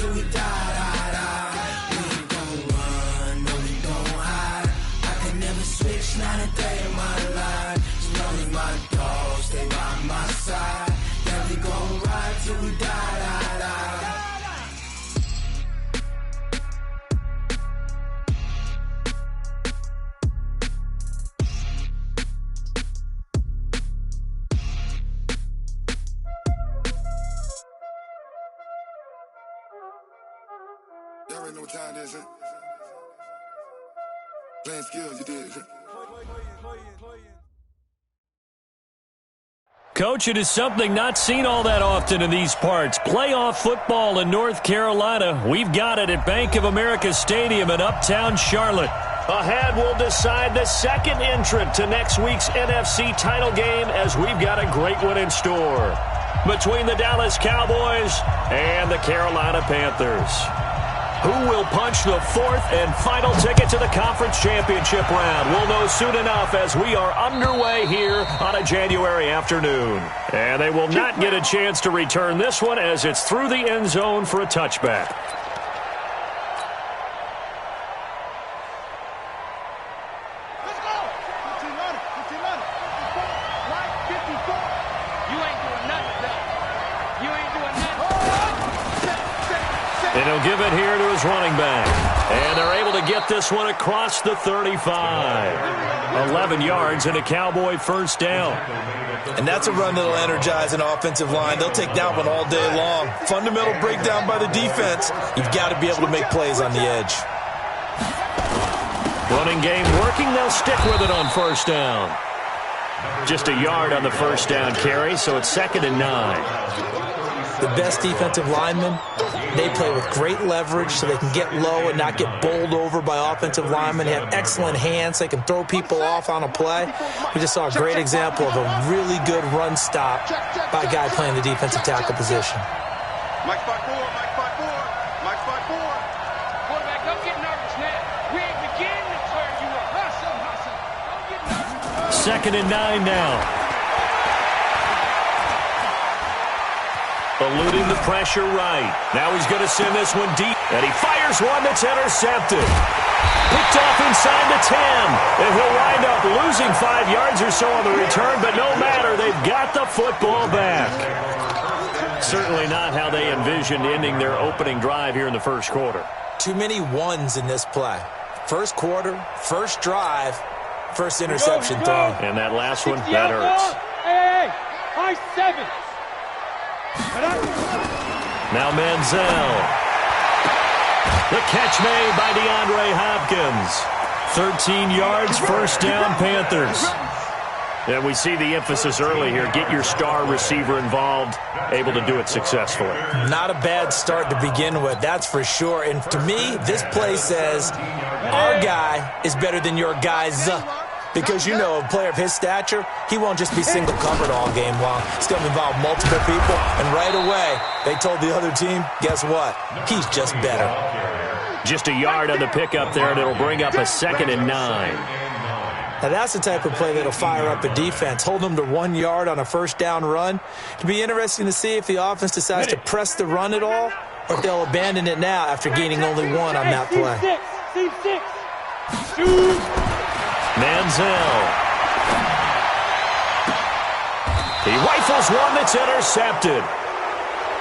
till we die. We ain't gon' run, no, we gon' hide. I can never switch, not a day in my life. As long as my dogs stay by my side. Yeah, we gon' ride till we die. Y'all already know what time it is, huh? Playing skills, you did, huh? Coach, it is something not seen all that often in these parts. Playoff football in North Carolina. We've got it at Bank of America Stadium in Uptown Charlotte. Ahead, we'll decide the second entrant to next week's NFC title game as we've got a great one in store between the Dallas Cowboys and the Carolina Panthers. Who will punch the fourth and final ticket to the conference championship round? We'll know soon enough as we are underway here on a January afternoon. And they will not get a chance to return this one as it's through the end zone for a touchback. And he'll give it here to his running back. And they're able to get this one across the 35. 11 yards and a Cowboy first down. And that's a run that'll energize an offensive line. They'll take that one all day long. Fundamental breakdown by the defense. You've got to be able to make plays on the edge. Running game working. They'll stick with it on first down. Just a yard on the first down carry, so it's 2nd and 9. The best defensive linemen, they play with great leverage so they can get low and not get bowled over by offensive linemen. They have excellent hands. They can throw people off on a play. We just saw a great example of a really good run stop by a guy playing the defensive tackle position. Mike spot 4, Mike spot 4, Mike spot 4. Quarterback, don't get nervous, man. We ain't beginning to clear you up. Hustle. Don't get nervous. 2nd and 9 now. Eluding the pressure right. Now he's going to send this one deep. And he fires one that's intercepted. Picked off inside the 10. And he'll wind up losing 5 yards or so on the return. But no matter, they've got the football back. Certainly not how they envisioned ending their opening drive here in the first quarter. Too many ones in this play. First quarter, first drive, first interception thrown. And that last one, that hurts. Hey, high 7. Now Manziel. The catch made by DeAndre Hopkins. 13 yards, first down, Panthers. And we see the emphasis early here. Get your star receiver involved, able to do it successfully. Not a bad start to begin with, that's for sure. And to me, this play says our guy is better than your guys. Because, you know, a player of his stature, he won't just be single covered all game long. It's going to involve multiple people. And right away, they told the other team, guess what? He's just better. Just a yard on the pickup there, and it'll bring up a 2nd and 9. Now, that's the type of play that'll fire up a defense. Hold them to 1 yard on a first down run. It'll be interesting to see if the offense decides to press the run at all or if they'll abandon it now after gaining only 1 on that play. Manziel. He rifles one that's intercepted.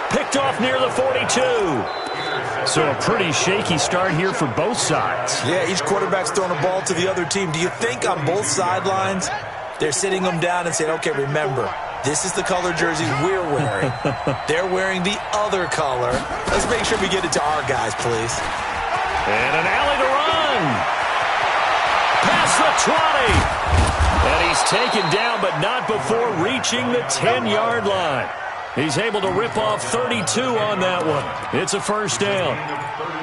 Picked off near the 42. So a pretty shaky start here for both sides. Yeah, each quarterback's throwing a ball to the other team. Do you think on both sidelines they're sitting them down and saying, okay, remember, this is the color jersey we're wearing. They're wearing the other color. Let's make sure we get it to our guys, please. And an alley to run. Past the 20. And he's taken down, but not before reaching the 10-yard line. He's able to rip off 32 on that one. It's a first down.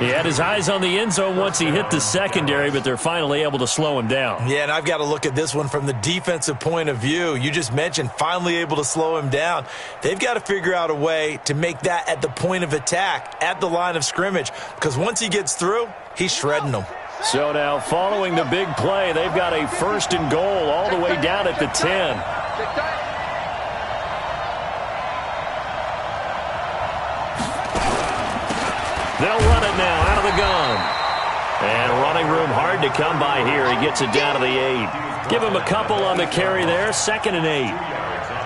He had his eyes on the end zone once he hit the secondary, but they're finally able to slow him down. Yeah, and I've got to look at this one from the defensive point of view. You just mentioned finally able to slow him down. They've got to figure out a way to make that at the point of attack, at the line of scrimmage, because once he gets through, he's shredding them. So now, following the big play, they've got a 1st and goal all the way down at the 10. They'll run it now out of the gun. And running room hard to come by here. He gets it down to the 8. Give him a couple on the carry there. 2nd and 8.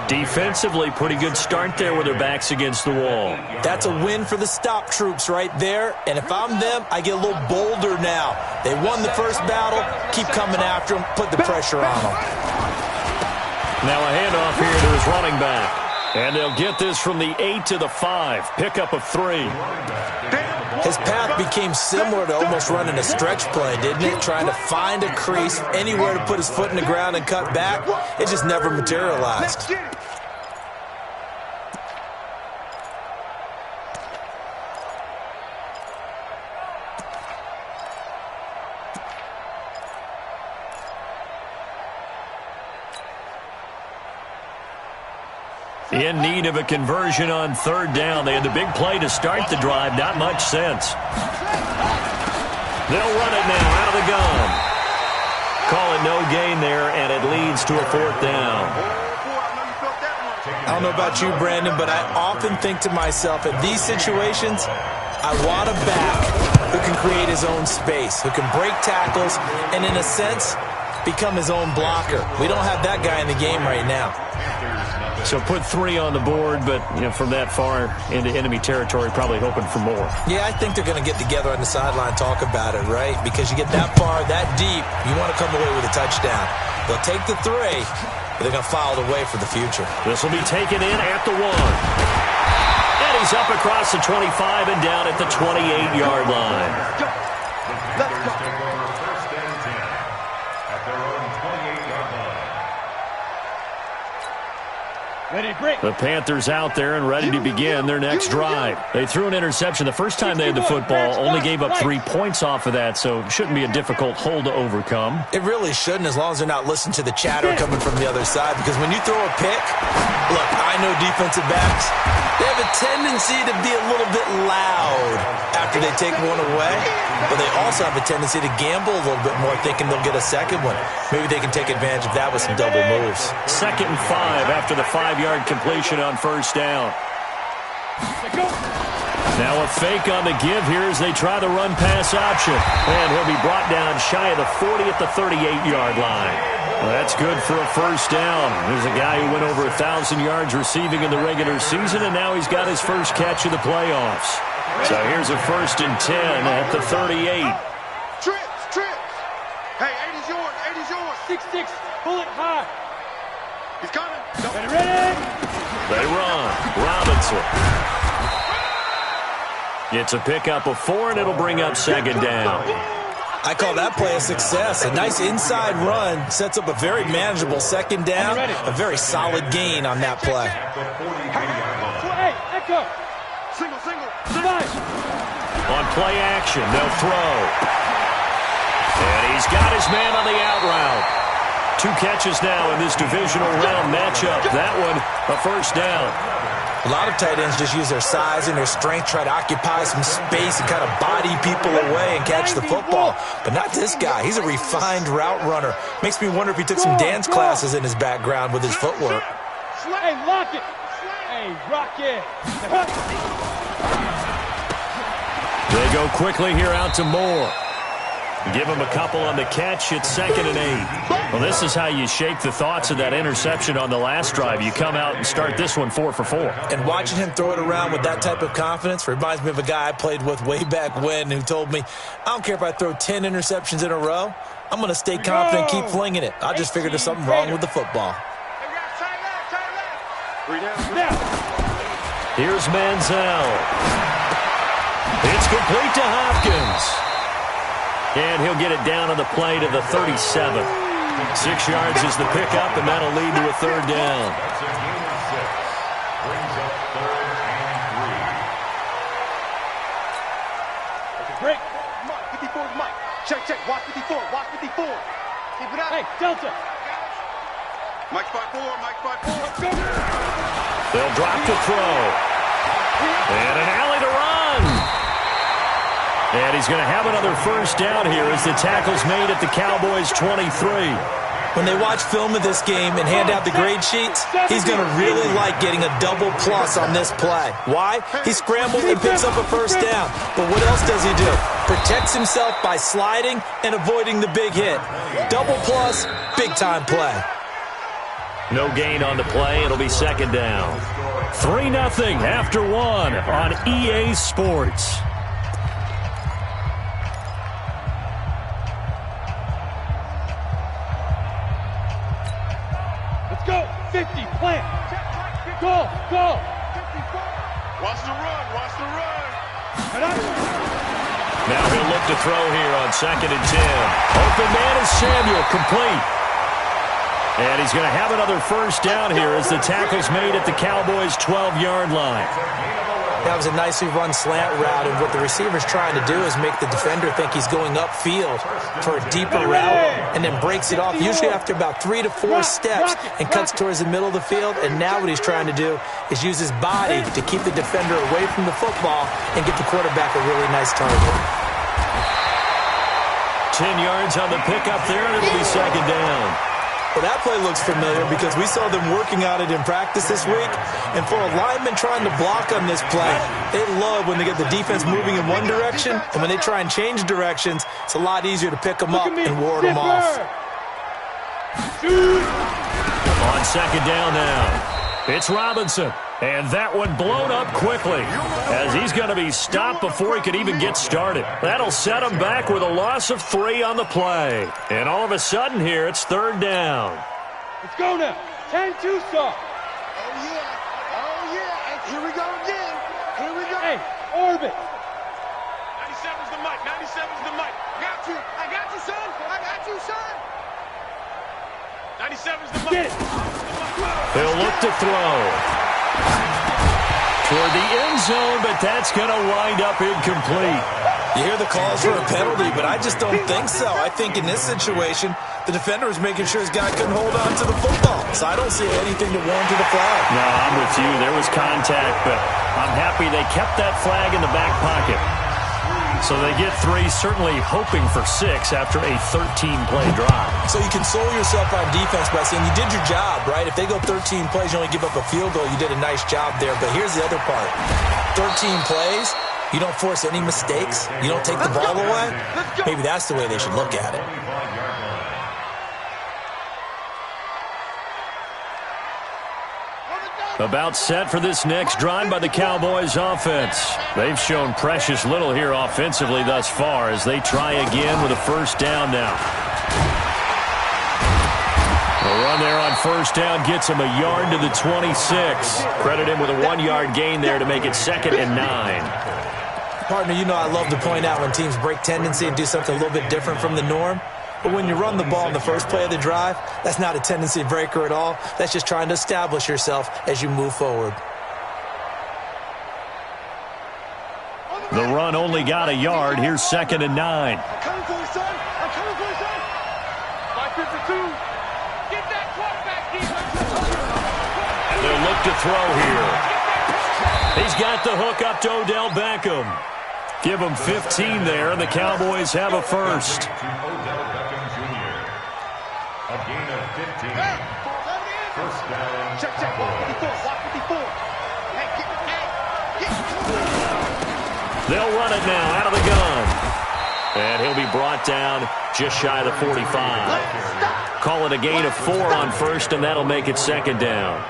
Defensively, pretty good start there with their backs against the wall. That's a win for the stop troops right there. And if I'm them, I get a little bolder now. They won the first battle. Keep coming after them. Put the pressure on them. Now a handoff here to his running back. And they'll get this from the 8 to the 5. Pickup of 3. His path became similar to almost running a stretch play, didn't it? Trying to find a crease, anywhere to put his foot in the ground and cut back. It just never materialized. In need of a conversion on 3rd down. They had the big play to start the drive. Not much sense. They'll run it now out of the gun. Call it no gain there, and it leads to a 4th down. I don't know about you, Brandon, but I often think to myself, in these situations, I want a back who can create his own space, who can break tackles, and in a sense, become his own blocker. We don't have that guy in the game right now. So put 3 on the board, but from that far into enemy territory, probably hoping for more. Yeah, I think they're going to get together on the sideline, talk about it, right? Because you get that far, that deep, you want to come away with a touchdown. They'll take the 3, but they're going to file it away for the future. This will be taken in at the 1. And he's up across the 25 and down at the 28-yard line. Let's go. The Panthers out there and ready to begin their next drive. They threw an interception the first time they had the football, only gave up 3 points off of that, so it shouldn't be a difficult hole to overcome. It really shouldn't, as long as they're not listening to the chatter coming from the other side, because when you throw a pick, look, I know defensive backs, they have a tendency to be a little bit loud after they take one away, but they also have a tendency to gamble a little bit more, thinking they'll get a second one. Maybe they can take advantage of that with some double moves. 2nd and 5 after the 5-yard completion on 1st down. Now a fake on the give here as they try the run-pass option. And he'll be brought down shy of the 40 at the 38-yard line. Well, that's good for a 1st down. There's a guy who went over 1,000 yards receiving in the regular season, and now he's got his first catch of the playoffs. So here's a 1st and 10 at the 38. Trips. Hey, 80's yours. 80's yours. 6-6. Pull it high. He's coming. Ready? They run. Robinson. It's a pickup of 4, and it'll bring up 2nd down. I call that play a success. A nice inside run sets up a very manageable 2nd down. A very solid gain on that play. Hey, echo. Single. On play action, they'll throw. And he's got his man on the out route. 2 catches now in this divisional round matchup. That one, a 1st down. A lot of tight ends just use their size and their strength, try to occupy some space and kind of body people away and catch the football. But not this guy. He's a refined route runner. Makes me wonder if he took some dance classes in his background with his footwork. Hey, lock it. Hey, rock it. They go quickly here out to Moore. Give him a couple on the catch. It's 2nd and 8. Well, this is how you shake the thoughts of that interception on the last drive. You come out and start this one 4 for 4. And watching him throw it around with that type of confidence reminds me of a guy I played with way back when who told me, I don't care if I throw 10 interceptions in a row. I'm going to stay confident and keep flinging it. I just figured there's something wrong with the football. Here's Manziel. It's complete to Hopkins. And he'll get it down on the play to the 37. 6 yards is the pickup, and that'll lead to a 3rd down. Break. Mike, 54 is Mike. Check. Watch 54. Keep it up. Hey, Delta. Mike 5-4. They'll drop to throw. And an alley to run. And he's going to have another 1st down here as the tackle's made at the Cowboys' 23. When they watch film of this game and hand out the grade sheets, he's going to really like getting a double plus on this play. Why? He scrambles and picks up a first down. But what else does he do? Protects himself by sliding and avoiding the big hit. Double plus, big-time play. No gain on the play. It'll be second down. 3-0 after 1 on EA Sports. Let's go. 50, plant. Go, go. Watch the run, watch the run. Now he'll look to throw here on 2nd and 10. Open man is Samuel, complete. And he's going to have another first down here as the tackle's made at the Cowboys' 12-yard line. That was a nicely run slant route, and what the receiver's trying to do is make the defender think he's going upfield for a deeper route and then breaks it off, usually after about 3 to 4 steps, and cuts towards the middle of the field. And now what he's trying to do is use his body to keep the defender away from the football and get the quarterback a really nice target. 10 yards on the pickup there, and it'll be second down. Well, that play looks familiar because we saw them working on it in practice this week. And for a lineman trying to block on this play, they love when they get the defense moving in one direction. And when they try and change directions, it's a lot easier to pick them up and ward them off. On second down now, it's Robinson. And that one blown up quickly as he's going to be stopped before he could even get started. That'll set him back with a loss of 3 on the play. And all of a sudden here, it's third down. Let's go now. 10-2 stop. Oh, yeah. Oh, yeah. And here we go again. Here we go. Hey, orbit. 97's the mic. 97's the mic. Got you. I got you, son. I got you, son. 97's the mic. Get it. He'll look to throw toward the end zone, but that's going to wind up incomplete. You hear the calls for a penalty, but I just don't think so. I think in this situation, the defender was making sure his guy couldn't hold on to the football. So I don't see anything to warrant the flag. No, I'm with you. There was contact, but I'm happy they kept that flag in the back pocket. So they get 3, certainly hoping for 6 after a 13-play drive. So you console yourself on defense by saying you did your job, right? If they go 13 plays, you only give up a field goal, you did a nice job there. But here's the other part. 13 plays, you don't force any mistakes, you don't take the ball away. Maybe that's the way they should look at it. About set for this next drive by the Cowboys offense. They've shown precious little here offensively thus far as they try again with a first down now. The run there on first down gets him a yard to the 26. Credit him with a 1-yard gain there to make it 2nd and 9. Partner, you know I love to point out when teams break tendency and do something a little bit different from the norm. But when you run the ball in the first play of the drive, that's not a tendency breaker at all. That's just trying to establish yourself as you move forward. The run only got a yard. Here's 2nd and 9. I'm coming for you, son. I'm coming for you, son. Like 52. Get that clock back, defense. They'll look to throw here. He's got the hook up to Odell Beckham. Give him 15 there, and the Cowboys have a first. A gain of 15. First down. Check, check. Block 54. Block 54. Hey, They'll run it now out of the gun. And he'll be brought down just shy of the 45. Call it a gain of 4 on first, and that'll make it 2nd down.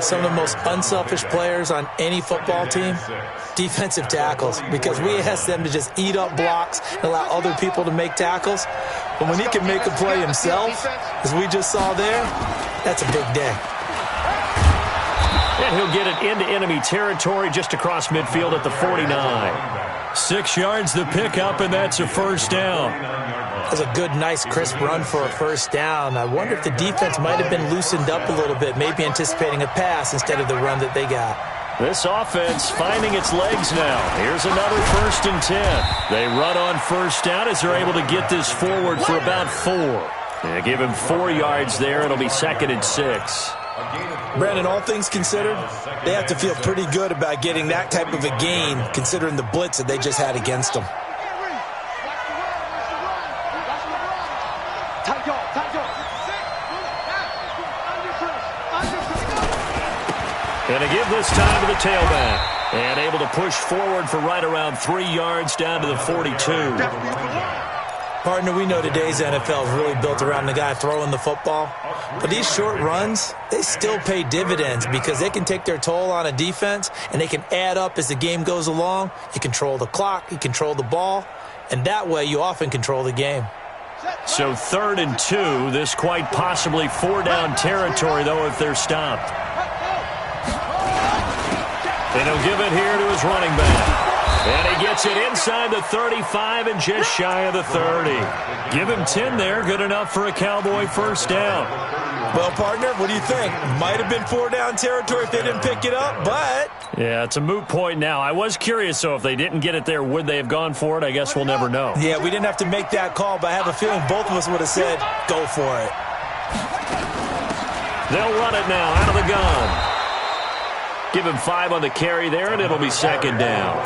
Some of the most unselfish players on any football team, defensive tackles, because we ask them to just eat up blocks and allow other people to make tackles. But when he can make a play himself, as we just saw there, that's a big day. And he'll get it into enemy territory just across midfield at the 49. 6 yards the pickup, and that's a first down. That's a good, nice, crisp run for a first down. I wonder if the defense might have been loosened up a little bit, maybe anticipating a pass instead of the run that they got. This offense finding its legs now. Here's another 1st and 10. They run on first down as they're able to get this forward for about 4. They give him 4 yards there. It'll be 2nd and 6. Brandon, all things considered, they have to feel pretty good about getting that type of a gain, considering the blitz that they just had against them. Going to give this time to the tailback. And able to push forward for right around 3 yards down to the 42. Partner, we know today's NFL is really built around the guy throwing the football. But these short runs, they still pay dividends because they can take their toll on a defense, and they can add up as the game goes along. You control the clock, you control the ball, and that way you often control the game. So 3rd and 2, this quite possibly 4-down territory, though, if they're stopped. And he'll give it here to his running back. And he gets it inside the 35 and just shy of the 30. Give him 10 there. Good enough for a Cowboy first down. Well, partner, what do you think? Might have been 4-down territory if they didn't pick it up, but... Yeah, it's a moot point now. I was curious, so if they didn't get it there, would they have gone for it? I guess we'll never know. Yeah, we didn't have to make that call, but I have a feeling both of us would have said, go for it. They'll run it now out of the gun. Give him 5 on the carry there, and it'll be 2nd down.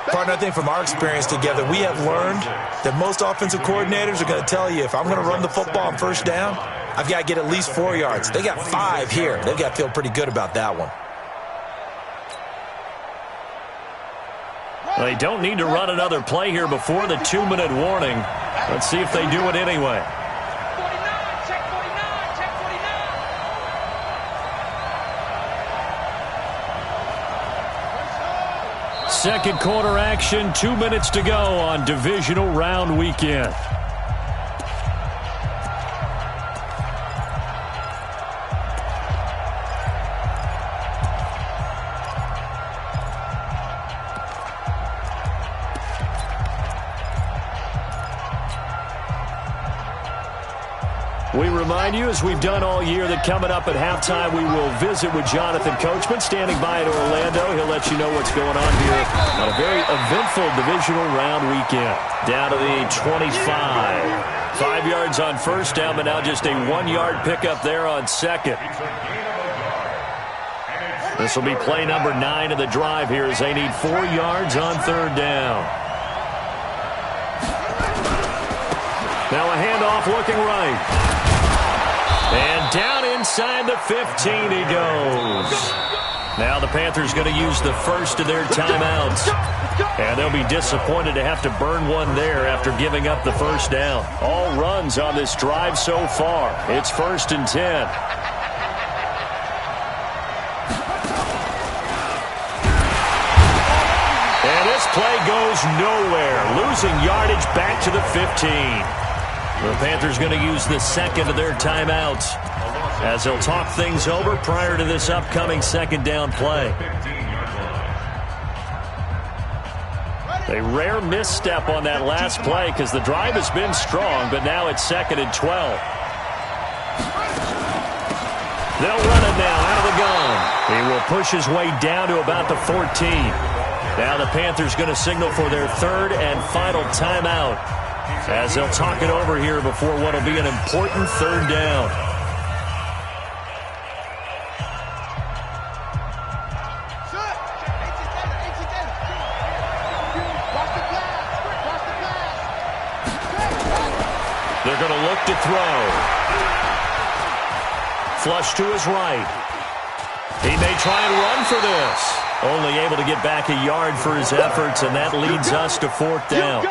Partner, I think from our experience together, we have learned that most offensive coordinators are going to tell you, if I'm going to run the football on first down, I've got to get at least 4 yards. They got 5 here. They've got to feel pretty good about that one. They don't need to run another play here before the 2-minute warning. Let's see if they do it anyway. 49, check 49, check 49. Second quarter action, 2 minutes to go on divisional round weekend. We remind you, as we've done all year, that coming up at halftime, we will visit with Jonathan Coachman, standing by in Orlando. He'll let you know what's going on here on a very eventful divisional round weekend. Down to the 25. 5 yards on first down, but now just a 1-yard pickup there on second. This will be play number 9 of the drive here as they need 4 yards on third down. Now a handoff looking right. And down inside the 15 he goes. Now the Panthers going to use the first of their timeouts. And they'll be disappointed to have to burn one there after giving up the first down. All runs on this drive so far. It's 1st and 10. And this play goes nowhere. Losing yardage back to the 15. The Panthers going to use the second of their timeouts as they'll talk things over prior to this upcoming second down play. A rare misstep on that last play because the drive has been strong, but now it's 2nd and 12. They'll run it now out of the gun. He will push his way down to about the 14. Now the Panthers going to signal for their 3rd and final timeout, as they'll talk it over here before what will be an important 3rd down. They're going to look to throw. Flush to his right. He may try and run for this. Only able to get back a yard for his efforts, and that leads us to 4th down.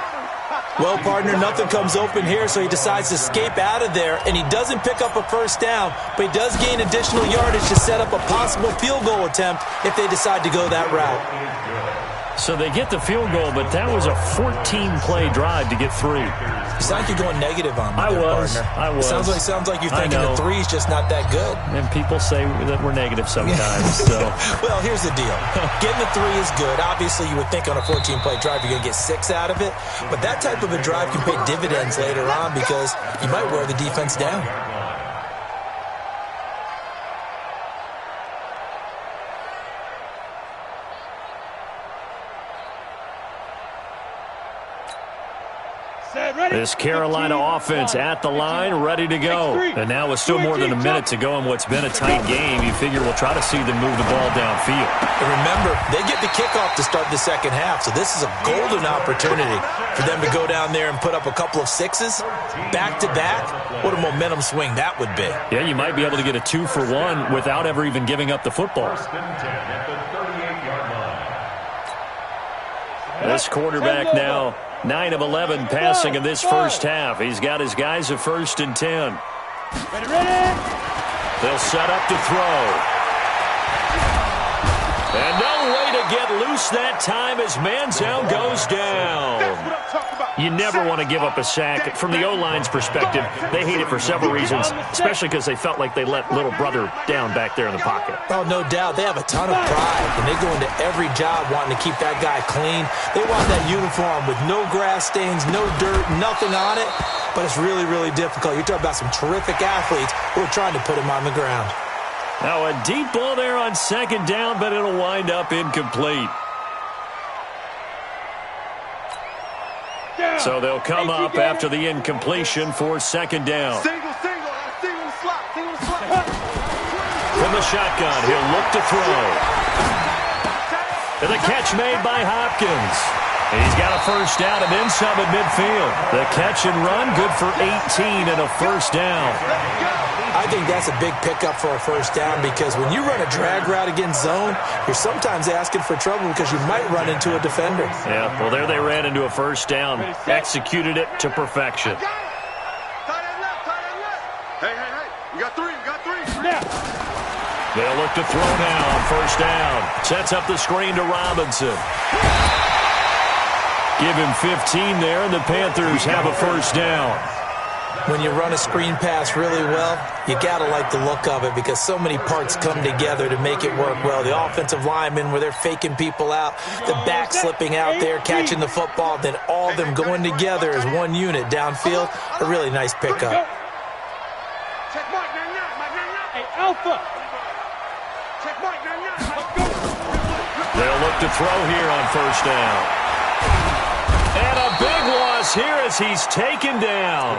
Well, partner, nothing comes open here, so he decides to escape out of there, and he doesn't pick up a first down, but he does gain additional yardage to set up a possible field goal attempt if they decide to go that route. So they get the field goal, but that was a 14-play drive to get 3. You sound like you're going negative on me, I was. Sounds like you're thinking the 3's just not that good. And people say that we're negative sometimes. So. Well, here's the deal. Getting the 3 is good. Obviously, you would think on a 14-play drive you're going to get 6 out of it. But that type of a drive can pay dividends later on because you might wear the defense down. This Carolina offense at the line, ready to go. And now with still more than a minute to go in what's been a tight game, you figure we'll try to see them move the ball downfield. And remember, they get the kickoff to start the second half, so this is a golden opportunity for them to go down there and put up a couple of sixes back-to-back. What a momentum swing that would be. Yeah, you might be able to get a 2-for-1 without ever even giving up the football. This quarterback now 9 of 11 passing in this first half. He's got his guys a 1st and 10. They'll set up to throw. And no way to get loose that time as Manziel goes down. You never want to give up a sack. From the O-line's perspective, they hate it for several reasons, especially because they felt like they let little brother down back there in the pocket. Oh, no doubt. They have a ton of pride, and they go into every job wanting to keep that guy clean. They want that uniform with no grass stains, no dirt, nothing on it, but it's really, really difficult. You're talking about some terrific athletes who are trying to put him on the ground. Now a deep ball there on 2nd down, but it'll wind up incomplete. So they'll come up after the incompletion for 2nd down. Single slot. From the shotgun, he'll look to throw. And the catch made by Hopkins. He's got a 1st down and then some at midfield. The catch and run, good for 18 and a 1st down. I think that's a big pickup for a 1st down because when you run a drag route against zone, you're sometimes asking for trouble because you might run into a defender. Yeah, well, there they ran into a 1st down, executed it to perfection. Hey. We got three. They'll look to throw now on 1st down. Sets up the screen to Robinson. Give him 15 there, and the Panthers have a 1st down. When you run a screen pass really well, you got to like the look of it because so many parts come together to make it work well. The offensive linemen where they're faking people out, the back slipping out there, catching the football, then all of them going together as one unit downfield, a really nice pickup. Check Mike, 99. Hey, Alpha. Check Mike, 99. Let's go. They'll look to throw here on 1st down. And a big loss here as he's taken down.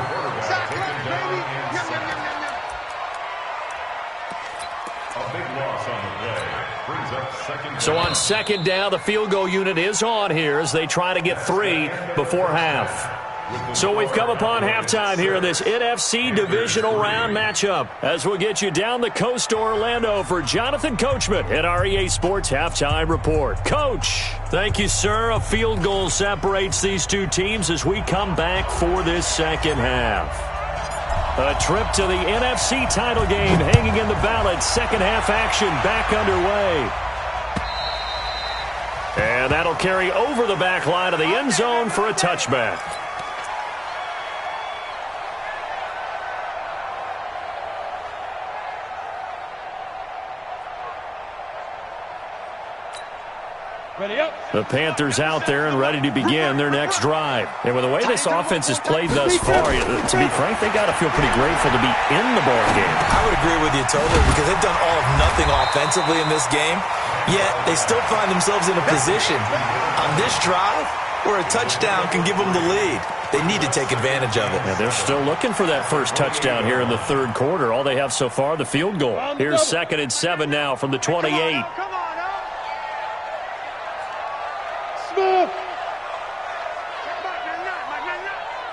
So on 2nd down, the field goal unit is on here as they try to get 3 before half. So we've come upon halftime here in this NFC divisional round matchup as we'll get you down the coast to Orlando for Jonathan Coachman at our EA Sports Halftime Report. Coach, thank you, sir. A field goal separates these two teams as we come back for this 2nd half. A trip to the NFC title game hanging in the balance. 2nd half action back underway. And that'll carry over the back line of the end zone for a touchback. The Panthers out there and ready to begin their next drive. And with the way this offense has played thus far, to be frank, they got to feel pretty grateful to be in the ball game. I would agree with you totally because they've done all of nothing offensively in this game, yet they still find themselves in a position on this drive where a touchdown can give them the lead. They need to take advantage of it. Yeah, they're still looking for that first touchdown here in the 3rd quarter. All they have so far, the field goal. Here's 2nd and 7 now from the 28.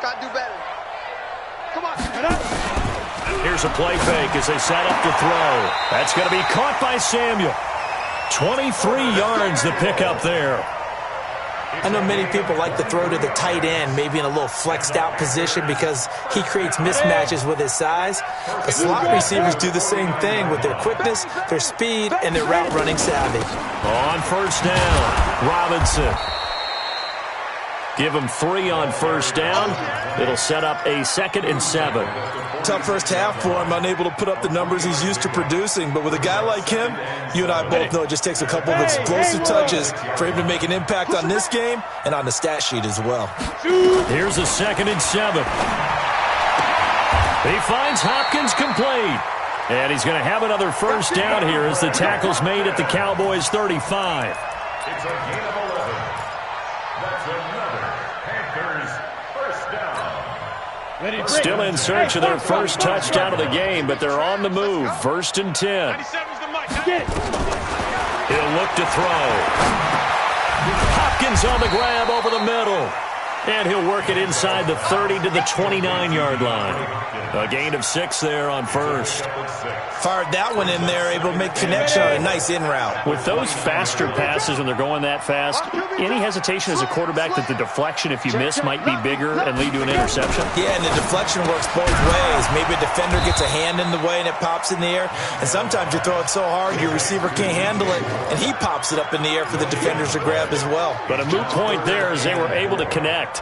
Gotta do better. Come on. Here's a play fake as they set up to throw. That's going to be caught by Samuel. 23 yards to pick up there. I know many people like to throw to the tight end, maybe in a little flexed out position because he creates mismatches with his size. The slot receivers do the same thing with their quickness, their speed, and their route running savvy. On 1st down, Robinson. Give him 3 on 1st down. It'll set up a 2nd and 7. Tough first half for him, unable to put up the numbers he's used to producing. But with a guy like him, you and I both know it just takes a couple of explosive touches for him to make an impact on this game and on the stat sheet as well. Here's a 2nd and 7. He finds Hopkins complete. And he's going to have another 1st down here as the tackle's made at the Cowboys' 35. It's a gain of 11. That's another Panthers 1st down. Still in search of their first touchdown of the game, but they're on the move. 1st and 10. 97's the mic. He'll look to throw. Hopkins on the grab over the middle. And he'll work it inside the 30 to the 29-yard line. A gain of 6 there on 1st. Fired that one in there, able to make connection on a nice in route. With those faster passes when they're going that fast, any hesitation as a quarterback that the deflection, if you miss, might be bigger and lead to an interception? Yeah, and the deflection works both ways. Maybe a defender gets a hand in the way and it pops in the air. And sometimes you throw it so hard your receiver can't handle it, and he pops it up in the air for the defenders to grab as well. But a moot point there as they were able to connect.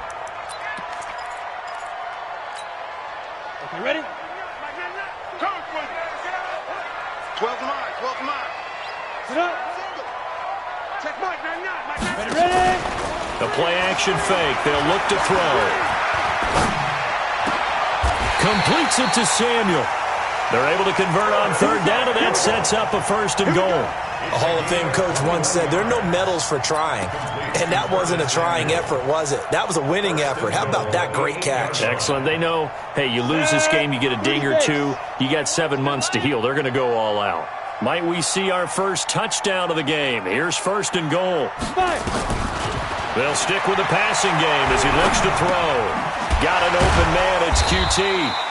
Okay, ready? 12's mine. 12's mine. Sit up. Check Mike. 99. Ready? The play action fake. They'll look to throw. Completes it to Samuel. They're able to convert on 3rd down, and that sets up a 1st and goal. A Hall of Fame coach once said, there are no medals for trying. And that wasn't a trying effort, was it? That was a winning effort. How about that great catch? Excellent. They know, hey, you lose this game, you get a ding or two, you got 7 months to heal. They're going to go all out. Might we see our first touchdown of the game? Here's 1st and goal. They'll stick with the passing game as he looks to throw. Got an open man. It's QT.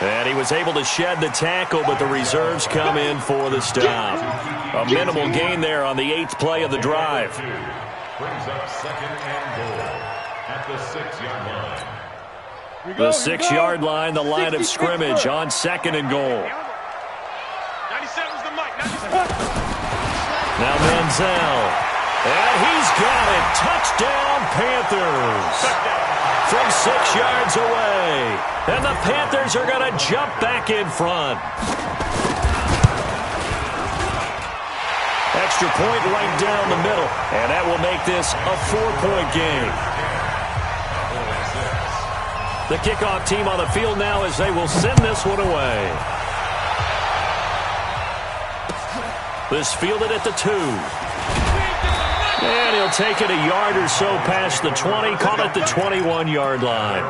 And he was able to shed the tackle, but the reserves come in for the stop. A minimal gain there on the 8th play of the drive. Brings up 2nd and goal at the 6-yard line. The 6-yard line, the line of scrimmage on 2nd and goal. 97's the mic. 97. Now Manziel. And he's got it. Touchdown, Panthers. From 6 yards away. And the Panthers are going to jump back in front. Extra point right down the middle. And that will make this a 4-point game. The kickoff team on the field now as they will send this one away. This fielded at the 2. And he'll take it a yard or so past the 20, call it the 21-yard line.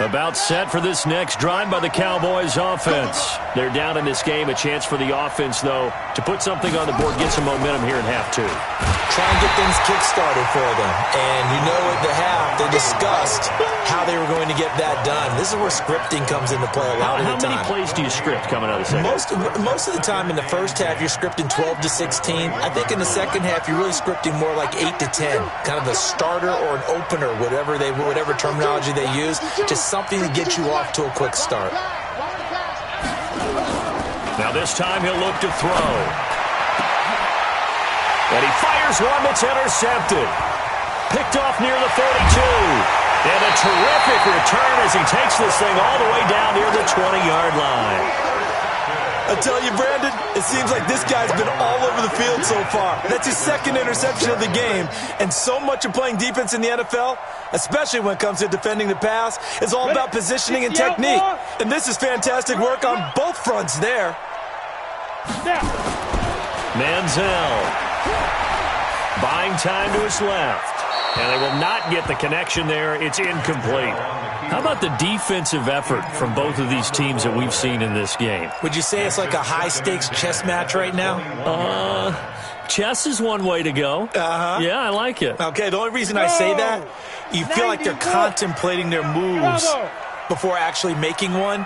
About set for this next drive by the Cowboys offense. They're down in this game. A chance for the offense, though, to put something on the board, get some momentum here in half 2. Try and get things kick-started for them. And you know at the half, they discussed how they were going to get that done. This is where scripting comes into play a lot of the time. How many plays do you script coming out of the second? Most of the time in the first half, you're scripting 12 to 16. I think in the second half, you're really scripting more like 8 to 10. Kind of a starter or an opener, whatever terminology they use. Just something to get you off to a quick start. Now this time he'll look to throw. And he fires one that's intercepted. Picked off near the 32. And a terrific return as he takes this thing all the way down near the 20-yard line. I tell you, Brandon, it seems like this guy's been all over the field so far. That's his second interception of the game. And so much of playing defense in the NFL, especially when it comes to defending the pass, is all about positioning and technique. And this is fantastic work on both fronts there. Manziel buying time to his left. And they will not get the connection there. It's incomplete. How about the defensive effort from both of these teams that we've seen in this game? Would you say it's like a high-stakes chess match right now? Chess is one way to go. Uh-huh. Yeah, I like it. Okay, the only reason I say that, you feel like they're contemplating their moves before actually making one,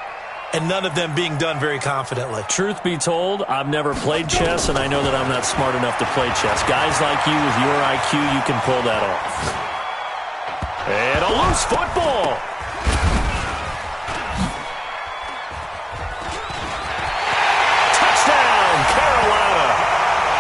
and none of them being done very confidently. Truth be told, I've never played chess, and I know that I'm not smart enough to play chess. Guys like you with your IQ, you can pull that off. And a loose football. Touchdown, Carolina.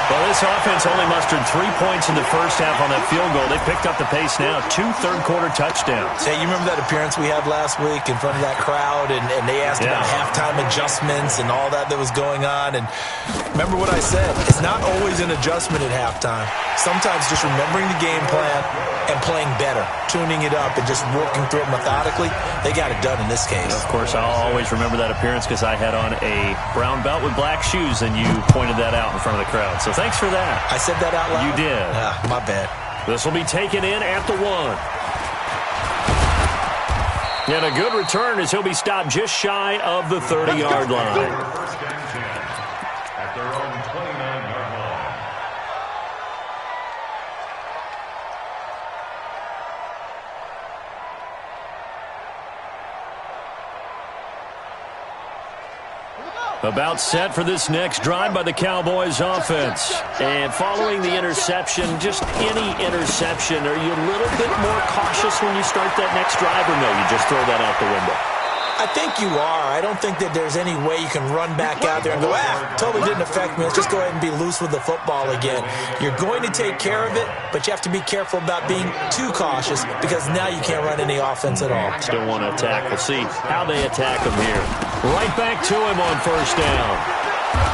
Well, this offense only mustered 3 points in the first half on that field goal. They picked up the pace now. 2 third-quarter touchdowns. Hey, you remember that appearance we had last week in front of that crowd, and they asked about halftime adjustments and all that was going on. And remember what I said. It's not always an adjustment at halftime. Sometimes just remembering the game plan and playing better, tuning it up, and just working through it methodically. They got it done in this case. Of course, I'll always remember that appearance because I had on a brown belt with black shoes, and you pointed that out in front of the crowd. So thanks for that. I said that out loud? You did. My bad. This will be taken in at the 1. And a good return as he'll be stopped just shy of the 30-yard line. First and 10 at their own 29-yard line. About set for this next drive by the Cowboys offense. And following the interception, just any interception, are you a little bit more cautious when you start that next drive, or no, you just throw that out the window? I think you are. I don't think that there's any way you can run back out there and go, totally didn't affect me. Let's just go ahead and be loose with the football again. You're going to take care of it, but you have to be careful about being too cautious because now you can't run any offense at all. Still want to attack. We'll see how they attack him here. Right back to him on first down.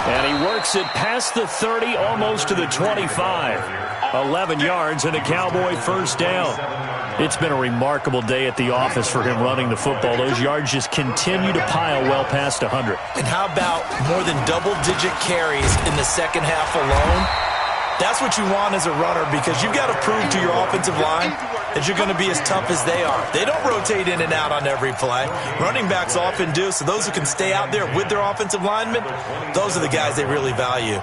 And he works it past the 30, almost to the 25. 11 yards and a Cowboy first down. It's been a remarkable day at the office for him running the football. Those yards just continue to pile well past 100. And how about more than double-digit carries in the second half alone? That's what you want as a runner because you've got to prove to your offensive line that you're going to be as tough as they are. They don't rotate in and out on every play. Running backs often do, so those who can stay out there with their offensive linemen, those are the guys they really value.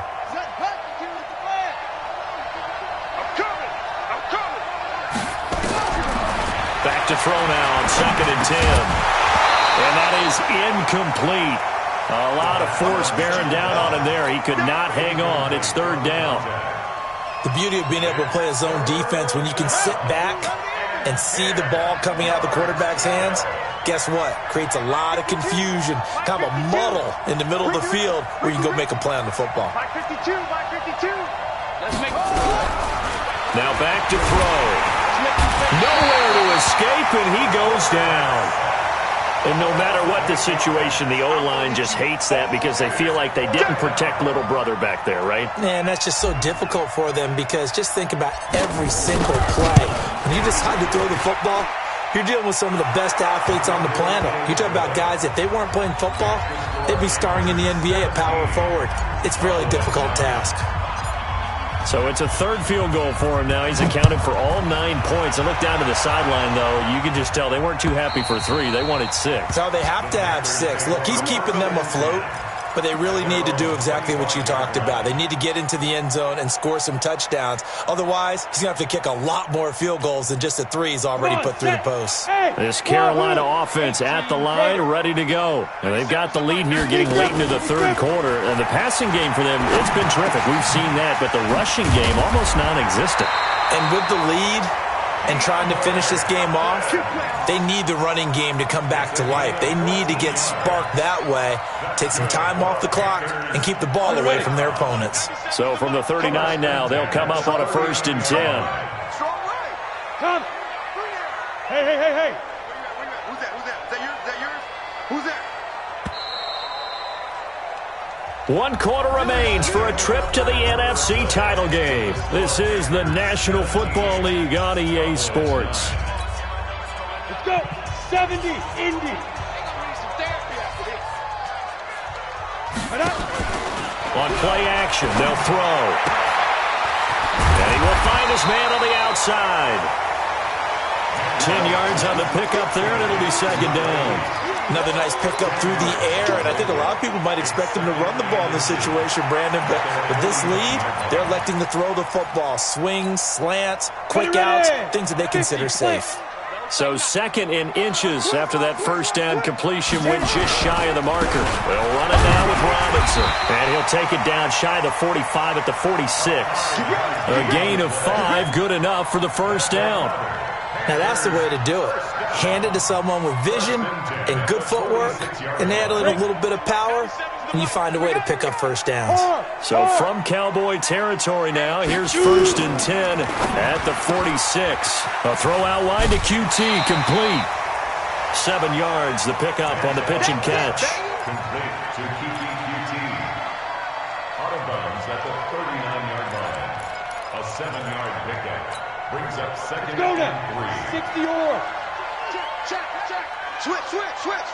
Back to throw now on 2nd and 10. And that is incomplete. A lot of force bearing down on him there. He could not hang on. It's 3rd down. The beauty of being able to play a zone defense when you can sit back and see the ball coming out of the quarterback's hands, guess what? Creates a lot of confusion, kind of a muddle in the middle of the field where you can go make a play on the football. By 52. Let's make it. Now back to throw. Nowhere to escape, and he goes down. And no matter what the situation, the O-line just hates that because they feel like they didn't protect little brother back there, right? Man, that's just so difficult for them because just think about every single play. When you decide to throw the football, you're dealing with some of the best athletes on the planet. You talk about guys, if they weren't playing football, they'd be starring in the NBA at power forward. It's a really difficult task. So it's a 3rd field goal for him now. He's accounted for all 9 points. And look down to the sideline, though. You can just tell they weren't too happy for 3. They wanted 6. No, they have to have 6. Look, he's keeping them afloat, but they really need to do exactly what you talked about. They need to get into the end zone and score some touchdowns. Otherwise, he's going to have to kick a lot more field goals than just the 3 he's already put through the post. This Carolina offense at the line, ready to go. And they've got the lead here getting late into the 3rd quarter. And the passing game for them, it's been terrific. We've seen that. But the rushing game, almost non-existent. And with the lead and trying to finish this game off, they need the running game to come back to life. They need to get sparked that way, take some time off the clock, and keep the ball away from their opponents. So from the 39 now, they'll come up on a 1st and 10. Come. Hey. Who's that? Is that yours? Who's that? 1 quarter remains for a trip to the NFC title game. This is the National Football League on EA Sports. Let's go. 70, Indy. On play action, they'll throw. And he will find his man on the outside. 10 yards on the pickup there, and it'll be 2nd down. Another nice pickup through the air, and I think a lot of people might expect them to run the ball in this situation, Brandon, but with this lead, they're electing to throw the football. Swings, slants, quick outs, things that they consider safe. So 2nd in inches after that first down completion went just shy of the marker. They'll run it now with Robinson, and he'll take it down shy of the 45 at the 46. A gain of 5, good enough for the first down. Now that's the way to do it. Hand it to someone with vision and good footwork, and add in a little bit of power, and you find a way to pick up first downs. So from Cowboy territory now, here's 1st and 10 at the 46. A throw out wide to QT, complete. 7 yards, the pickup on the pitch and catch. Complete to Kiki QT. Out of bounds at the 39-yard line. A 7-yard pickup brings up 2nd and 3. 60 or. Check. Switch. Check.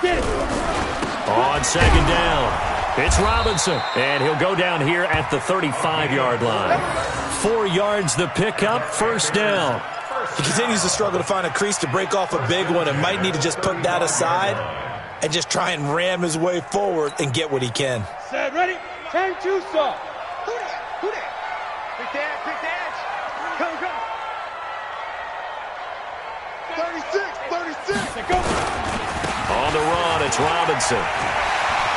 Get it. On 2nd down. It's Robinson, and he'll go down here at the 35-yard line. 4 yards the pickup, first down. He continues to struggle to find a crease to break off a big one and might need to just put that aside and just try and ram his way forward and get what he can. Set, ready? Turn to saw. Who that? Who that? Quick dash, quick dash. Come, come. 36. Go. On the run, it's Robinson.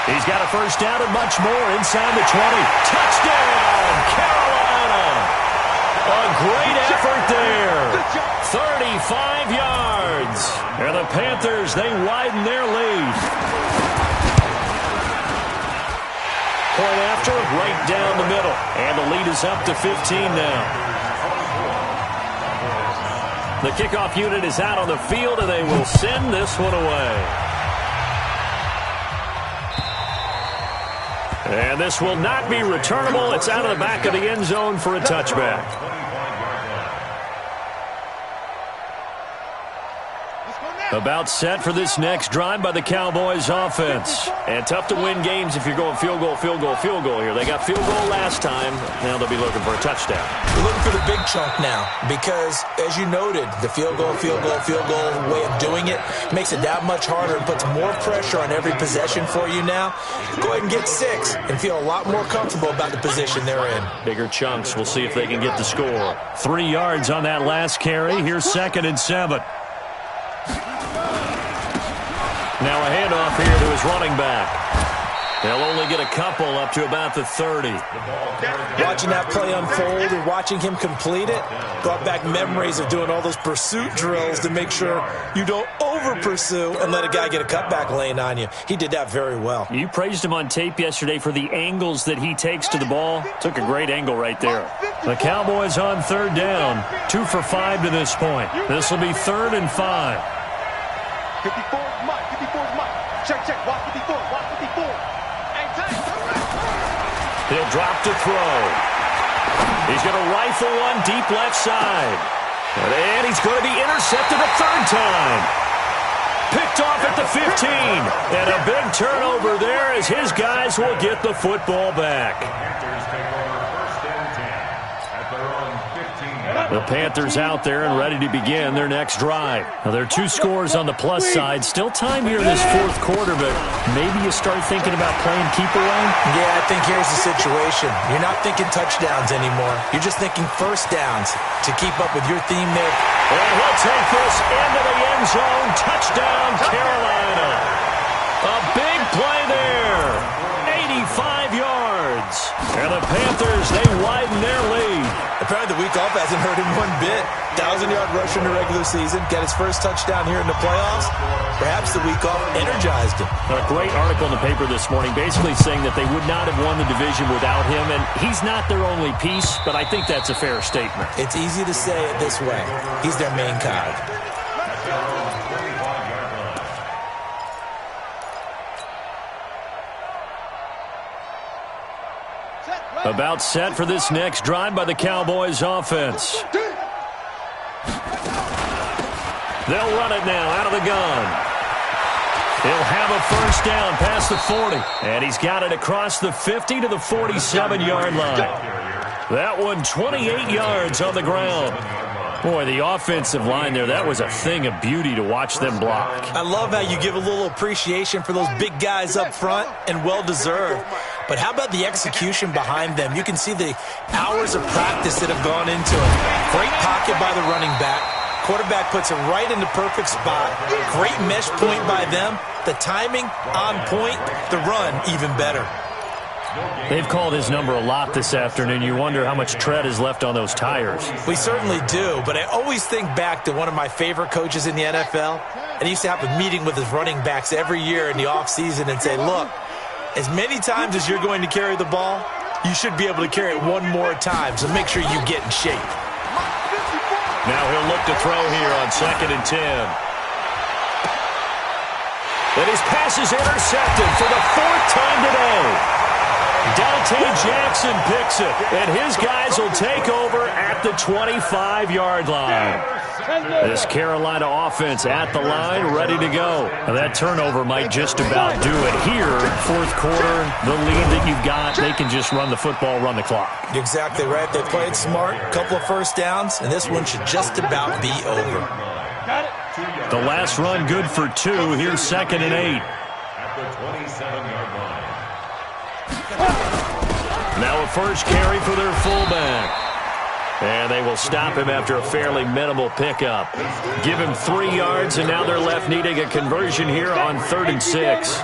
He's got a first down and much more inside the 20. Touchdown, Carolina! A great effort there. 35 yards. And the Panthers, they widen their lead. Point after, right down the middle. And the lead is up to 15 now. The kickoff unit is out on the field, and they will send this one away. And this will not be returnable. It's out of the back of the end zone for a touchback. About set for this next drive by the Cowboys offense. And tough to win games if you're going field goal, field goal, field goal here. They got field goal last time. Now they'll be looking for a touchdown. We're looking for the big chunk now because, as you noted, the field goal way of doing it makes it that much harder and puts more pressure on every possession for you now. Go ahead and get 6 and feel a lot more comfortable about the position they're in. Bigger chunks. We'll see if they can get the score. 3 yards on that last carry. Here's 2nd and 7. Now a handoff here to his running back. They'll only get a couple up to about the 30. Watching that play unfold and watching him complete it brought back memories of doing all those pursuit drills to make sure you don't over-pursue and let a guy get a cutback lane on you. He did that very well. You praised him on tape yesterday for the angles that he takes to the ball. Took a great angle right there. The Cowboys on 3rd down. 2 for 5 to this point. This will be 3rd and 5. 54 is Mike. 54 is Mike. Check. Watch 54. Watch 54. Hey, time. He'll drop to throw. He's going to rifle one deep left side. And he's going to be intercepted a 3rd time. Picked off at the 15. And a big turnover there as his guys will get the football back. The Panthers out there and ready to begin their next drive. Now, there are 2 scores on the plus side. Still time here in this 4th quarter, but maybe you start thinking about playing keep away? Yeah, I think here's the situation. You're not thinking touchdowns anymore. You're just thinking first downs to keep up with your theme there. And he'll take this into the end zone. Touchdown, Carolina. A big play there. 85 yards. And the Panthers, they widen their lead. Apparently the week off hasn't hurt him one bit. 1,000-yard rusher in the regular season. Got his first touchdown here in the playoffs. Perhaps the week off energized him. A great article in the paper this morning basically saying that they would not have won the division without him. And he's not their only piece, but I think that's a fair statement. It's easy to say it this way. He's their main cog. About set for this next drive by the Cowboys offense. They'll run it now out of the gun. He'll have a first down past the 40. And he's got it across the 50 to the 47-yard line. That one 28 yards on the ground. Boy, the offensive line there, that was a thing of beauty to watch them block. I love how you give a little appreciation for those big guys up front, and well-deserved. But how about the execution behind them? You can see the hours of practice that have gone into it. Great pocket by the running back. Quarterback puts it right in the perfect spot. Great mesh point by them. The timing on point. The run even better. They've called his number a lot this afternoon. You wonder how much tread is left on those tires. We certainly do, but I always think back to one of my favorite coaches in the NFL. And he used to have a meeting with his running backs every year in the offseason and say, look, as many times as you're going to carry the ball, you should be able to carry it one more time, so make sure you get in shape. Now he'll look to throw here on 2nd and 10. And his pass is intercepted for the 4th time today. Dante Jackson picks it, and his guys will take over at the 25-yard line. This Carolina offense at the line, ready to go. Now that turnover might just about do it here. Fourth quarter, the lead that you've got, they can just run the football, run the clock. You're exactly right. They played smart, a couple of first downs, and this one should just about be over. The last run good for 2. Here's 2nd and 8. At the 27-yard line. Now a first carry for their fullback. And they will stop him after a fairly minimal pickup. Give him 3 yards, and now they're left needing a conversion here on 3rd and 6.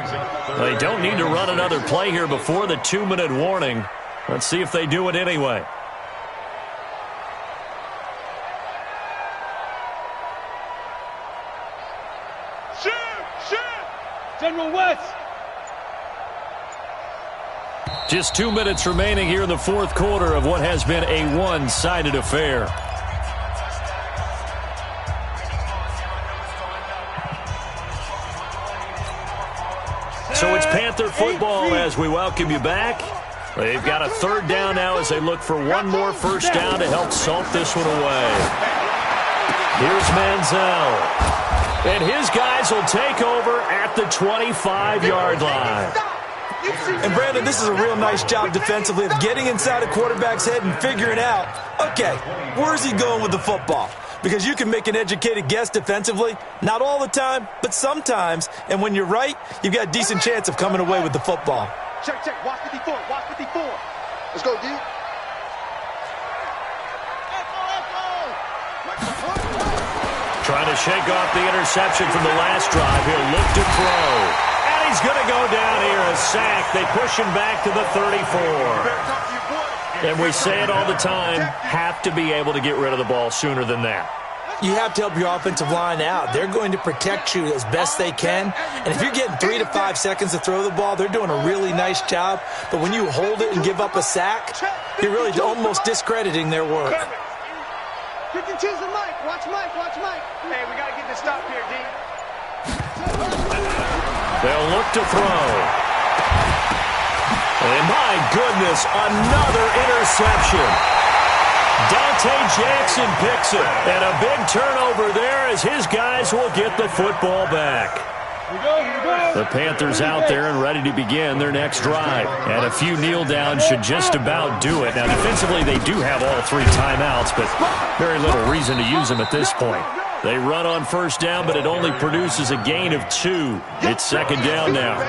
They don't need to run another play here before the 2-minute warning. Let's see if they do it anyway. General West. Just 2 minutes remaining here in the fourth quarter of what has been a one-sided affair. So it's Panther football as we welcome you back. They've got a 3rd down now as they look for one more first down to help salt this one away. Here's Manziel. And his guys will take over at the 25-yard line. And, Brandon, this is a real nice job defensively of getting inside a quarterback's head and figuring out, okay, where's he going with the football? Because you can make an educated guess defensively, not all the time, but sometimes. And when you're right, you've got a decent chance of coming away with the football. Check, check. Watch 54. Watch 54. Let's go, D. Trying to shake off the interception from the last drive. He'll look to throw. And he's going to go down here, a sack. They push him back to the 34. And we say it all the time, have to be able to get rid of the ball sooner than that. You have to help your offensive line out. They're going to protect you as best they can. And if you're getting 3 to 5 seconds to throw the ball, they're doing a really nice job. But when you hold it and give up a sack, you're really almost discrediting their work. 52's the Mike. Watch Mike. Watch Mike. Hey, we got to get this stop here, D. They'll look to throw. And my goodness, another interception. Dante Jackson picks it. And a big turnover there as his guys will get the football back. The Panthers out there and ready to begin their next drive. And a few kneel downs should just about do it. Now, defensively, they do have all 3 timeouts, but very little reason to use them at this point. They run on first down, but it only produces a gain of 2. It's 2nd down now.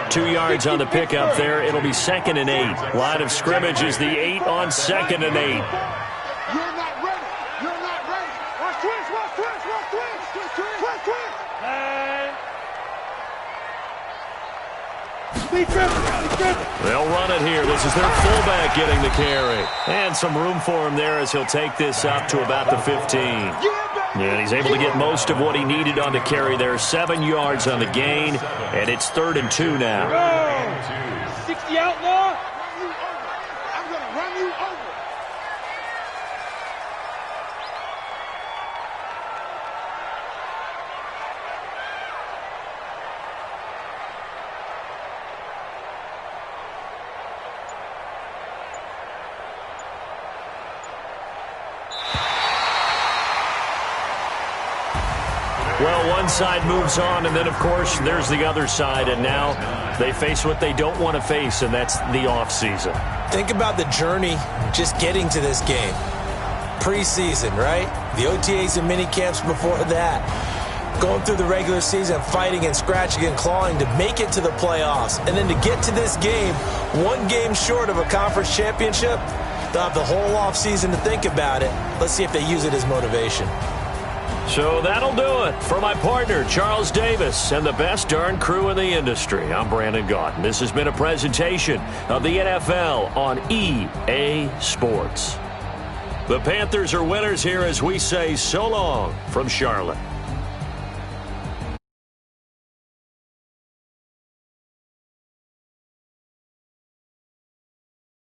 2 yards on the pickup there. It'll be 2nd and 8. Line of scrimmage is the 8 on 2nd and 8. You're not ready. You're not ready. Watch twist. Watch twist. Watch twist. Twist, twist. Twist, twist. They'll run it here. This is their fullback getting the carry. And some room for him there as he'll take this up to about the 15. And he's able to get most of what he needed on the carry there. 7 yards on the gain, and it's 3rd and 2 now. 60 outlaw. I'm going to run you over. Well, one side moves on, and then, of course, there's the other side, and now they face what they don't want to face, and that's the offseason. Think about the journey just getting to this game. Preseason, right? The OTAs and mini camps before that. Going through the regular season, fighting and scratching and clawing to make it to the playoffs. And then to get to this game, 1 game short of a conference championship, they'll have the whole offseason to think about it. Let's see if they use it as motivation. So that'll do it. For my partner, Charles Davis, and the best darn crew in the industry, I'm Brandon Gaudin. This has been a presentation of the NFL on EA Sports. The Panthers are winners here as we say so long from Charlotte.